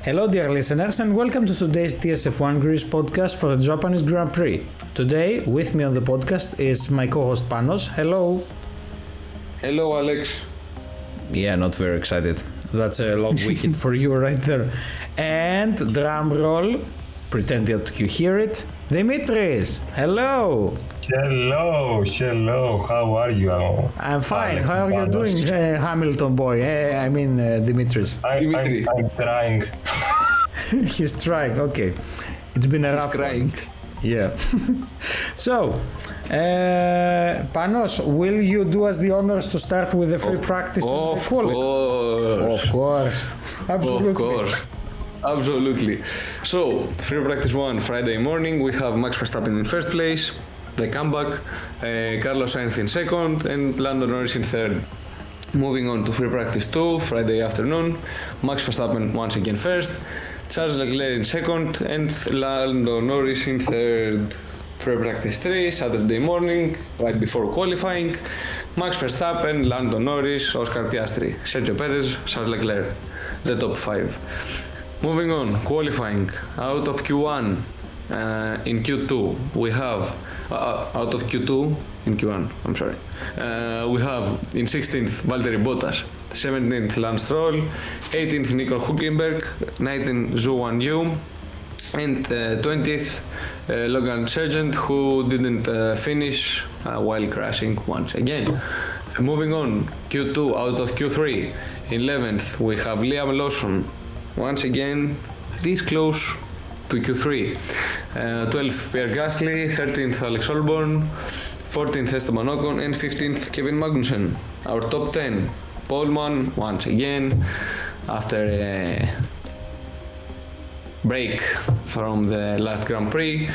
Hello, dear listeners, and welcome to today's TSF1 Greece Podcast for the Japanese Grand Prix. Today, with me on the podcast is my co-host Panos. Hello. Hello, Alex. Yeah, not very excited. That's a long weekend for you right there. And drum roll, pretend that you hear it. Dimitris, hello. Hello. How are you? I'm fine. Alex, How are you doing, Hamilton boy? Dimitris. I'm trying. He's trying. Okay. It's been a rough crying. Yeah. So, Panos, will you do us the honors to start with the free practice? Of course. Absolutely. Of course. Absolutely. So, free practice 1, Friday morning, we have Max Verstappen in first place, the comeback, Carlos Sainz in second, and Lando Norris in third. Moving on to free practice 2, Friday afternoon, Max Verstappen once again first, Charles Leclerc in second, and Lando Norris in third. Free practice 3, Saturday morning, right before qualifying, Max Verstappen, Lando Norris, Oscar Piastri, Sergio Perez, Charles Leclerc, the top 5. Moving on, qualifying, out of Q1 in Q2, we have, out of Q2 in Q1, I'm sorry, we have in 16th Valtteri Bottas, 17th Lance Stroll, 18th Nico Hülkenberg, 19th Zhou Guanyu, and 20th Logan Sargent, who didn't finish while crashing once again. Moving on, Q2 out of Q3, 11th we have Liam Lawson, once again this close to Q3. 12th Pierre Gasly, 13th Alex Albon, 14th Esteban Ocon, and 15th Kevin Magnussen. Our top 10, Poleman once again after a break from the last Grand Prix,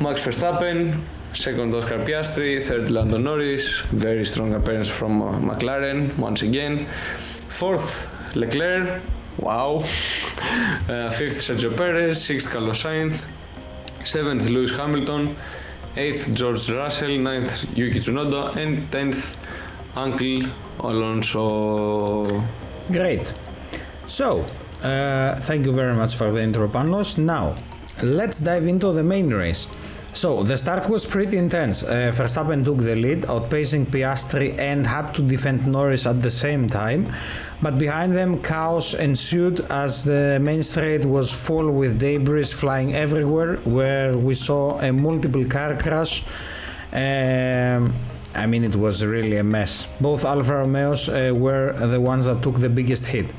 Max Verstappen, second Oscar Piastri, third Lando Norris, very strong appearance from McLaren once again, fourth Leclerc, wow, fifth Sergio Perez, sixth Carlos Sainz, seventh Lewis Hamilton, eighth George Russell, ninth Yuki Tsunoda, and 10th Uncle Alonso. Great. So, thank you very much for the intro, Panos. Now, let's dive into the main race. So, the start was pretty intense. Verstappen took the lead, outpacing Piastri and had to defend Norris at the same time. But behind them, chaos ensued as the main straight was full with debris flying everywhere, where we saw a multiple car crash. It was really a mess. Both Alfa Romeos were the ones that took the biggest hit.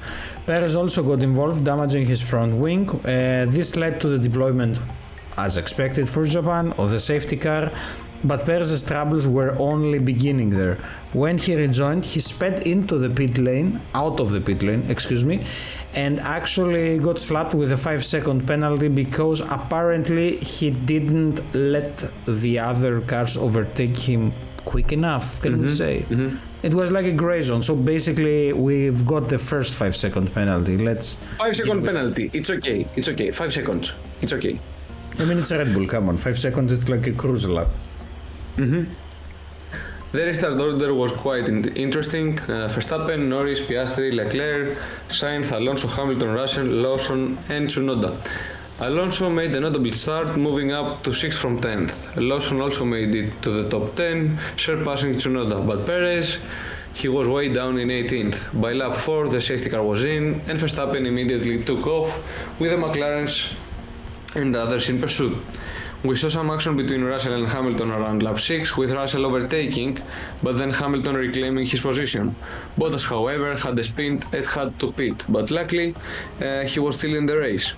Perez also got involved, damaging his front wing. This led to the deployment, as expected for Japan, of the safety car, but Perez's troubles were only beginning there. When he rejoined, he sped out of the pit lane, and actually got slapped with a 5-second penalty because apparently he didn't let the other cars overtake him quick enough, can we say? Mm-hmm. It was like a gray zone, so basically we've got the first 5-second penalty. 5-second penalty, it's okay, 5 seconds, it's okay. It's Red Bull, come on, 5 seconds, it's like a cruise lap. Mm-hmm. The restart order was quite interesting. Verstappen, Norris, Piastri, Leclerc, Sainz, Alonso, Hamilton, Russell, Lawson, and Tsunoda. Alonso made a notable start, moving up to 6th from 10th. Lawson also made it to the top 10, surpassing Tsunoda, but Perez, he was way down in 18th. By lap 4, the safety car was in, and Verstappen immediately took off with the McLarens and others in pursuit. We saw some action between Russell and Hamilton around lap 6, with Russell overtaking, but then Hamilton reclaiming his position. Bottas, however, had a spin and had to pit, but luckily he was still in the race.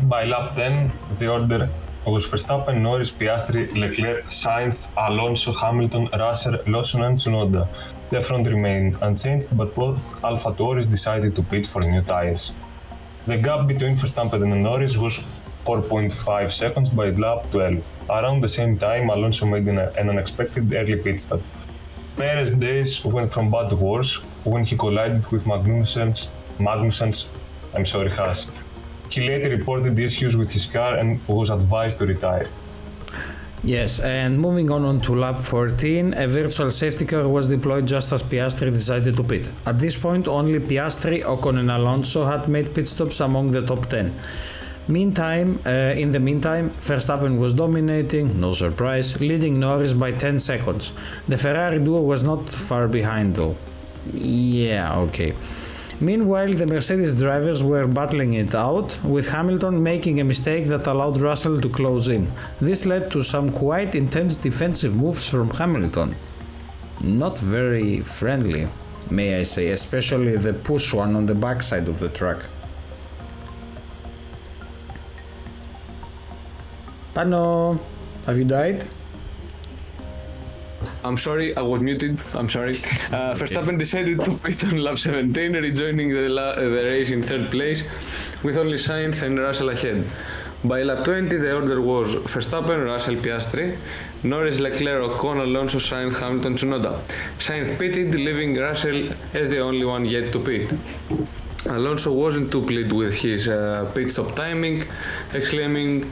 By lap 10, the order was Verstappen, Norris, Piastri, Leclerc, Sainz, Alonso, Hamilton, Russell, Lawson and Tsunoda. The front remained unchanged, but both AlphaTauris decided to pit for new tyres. The gap between Verstappen and Norris was 4.5 seconds by lap 12. Around the same time, Alonso made an unexpected early pit stop. Perez's days went from bad to worse when he collided with Magnussen's Haas. He later reported issues with his car and was advised to retire. Yes, and moving on to lap 14, a virtual safety car was deployed just as Piastri decided to pit. At this point, only Piastri, Ocon and Alonso had made pit stops among the top 10. In the meantime, Verstappen was dominating, no surprise, leading Norris by 10 seconds. The Ferrari duo was not far behind though. Yeah, okay. Meanwhile, the Mercedes drivers were battling it out, with Hamilton making a mistake that allowed Russell to close in. This led to some quite intense defensive moves from Hamilton. Not very friendly, may I say, especially the push one on the backside of the track. Pano, have you died? I'm sorry, I was muted. I'm sorry. Verstappen decided to pit on lap 17, rejoining the race in third place, with only Sainz and Russell ahead. By lap 20, the order was Verstappen, Russell, Piastri, Norris, Leclerc, Ocon, Alonso, Sainz, Hamilton, Tsunoda. Sainz pitted, leaving Russell as the only one yet to pit. Alonso wasn't too pleased with his pit stop timing, exclaiming,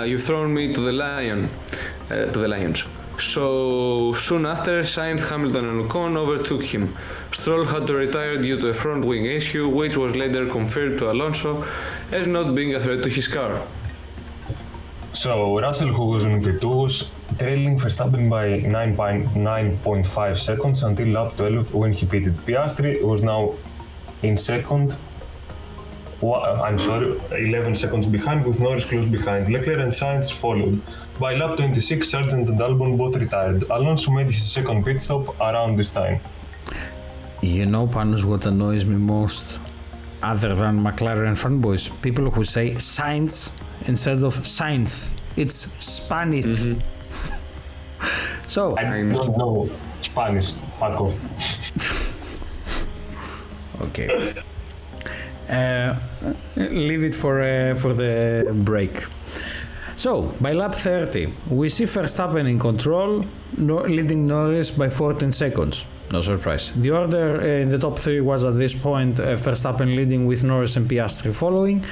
"You've thrown me to the lions." So soon after, Sainz, Hamilton and Ocon overtook him. Stroll had to retire due to a front wing issue, which was later confirmed to Alonso as not being a threat to his car. So Russell, who was in P2, was trailing Verstappen by 9.5 seconds until lap 12 when he pitted. Piastri was now in second, 11 seconds behind, with Norris close behind. Leclerc and Sainz followed. By lap 26, Sargent and Albon both retired. Alonso made his second pit stop around this time. You know, Panos, what annoys me most, other than McLaren fanboys? People who say Sainz instead of Sainz. It's Spanish. Mm-hmm. So I don't know Spanish. Fuck off. Okay. Leave it for the break. So, by lap 30, we see Verstappen in control, leading Norris by 14 seconds. No surprise. The order in the top 3 was at this point Verstappen leading with Norris and Piastri following.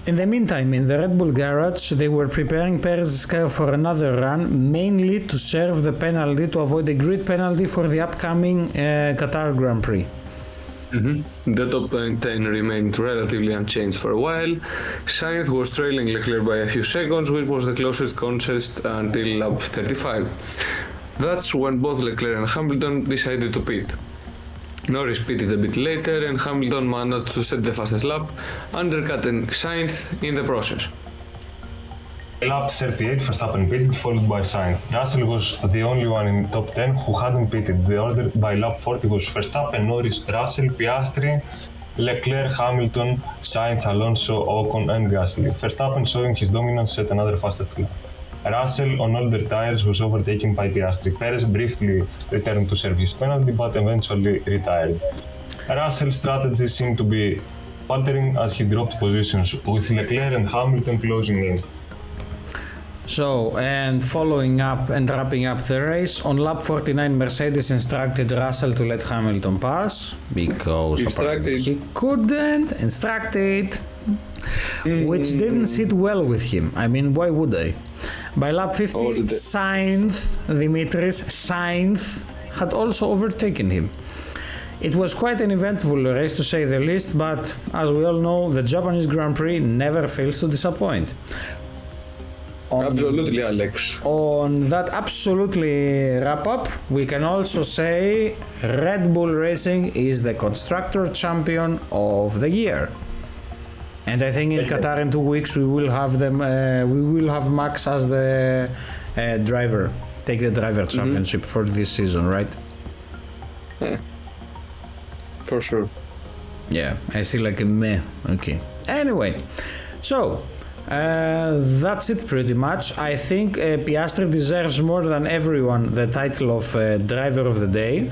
In the meantime, in the Red Bull garage, they were preparing Perez's car for another run, mainly to serve the penalty to avoid a grid penalty for the upcoming Qatar Grand Prix. Mm-hmm. The top 10 remained relatively unchanged for a while. Sainz was trailing Leclerc by a few seconds, which was the closest contest until lap 35. That's when both Leclerc and Hamilton decided to pit. Norris pitted a bit later, and Hamilton managed to set the fastest lap, undercutting Sainz in the process. Lap 38, Verstappen pitted, followed by Sainz. Russell was the only one in top 10 who hadn't pitted. The order by lap 40 was Verstappen, Norris, Russell, Piastri, Leclerc, Hamilton, Sainz, Alonso, Ocon and Gasly. Verstappen, showing his dominance, set another fastest lap. Russell, on older tyres, was overtaken by Piastri. Perez briefly returned to serve his penalty, but eventually retired. Russell's strategy seemed to be faltering as he dropped positions, with Leclerc and Hamilton closing in. So, and following up and wrapping up the race, on lap 49 Mercedes instructed Russell to let Hamilton pass, because apparently he couldn't, which didn't sit well with him. I mean, why would I? By lap 50, Sainz had also overtaken him. It was quite an eventful race to say the least, but as we all know, the Japanese Grand Prix never fails to disappoint. Absolutely, Alex. On that absolutely wrap up, we can also say Red Bull Racing is the Constructor champion of the year. And I think in Qatar in 2 weeks we will have them. We will have Max as the driver, take the driver championship for this season, right? Yeah, for sure. Yeah, I see like a meh. Okay. Anyway, so. That's it pretty much. I think Piastri deserves more than everyone the title of driver of the day,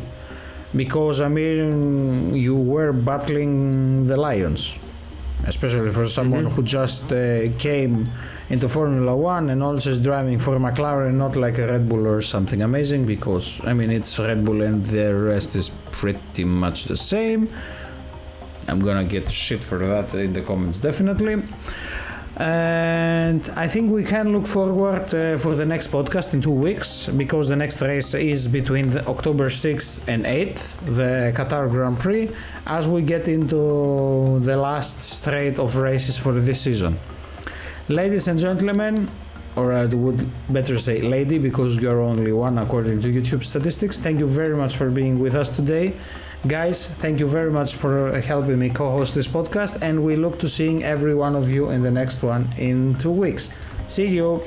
because I mean you were battling the lions, especially for someone who just came into Formula 1 and also is driving for McLaren, not like a Red Bull or something amazing, because I mean it's Red Bull and the rest is pretty much the same. I'm gonna get shit for that in the comments definitely. And I think we can look forward for the next podcast in 2 weeks, because the next race is between the October 6th and 8th, the Qatar Grand Prix, as we get into the last straight of races for this season. Ladies and gentlemen, or I would better say lady, because you're only one according to YouTube statistics, thank you very much for being with us today. Guys, thank you very much for helping me co-host this podcast, and we look to seeing every one of you in the next one in 2 weeks. See you!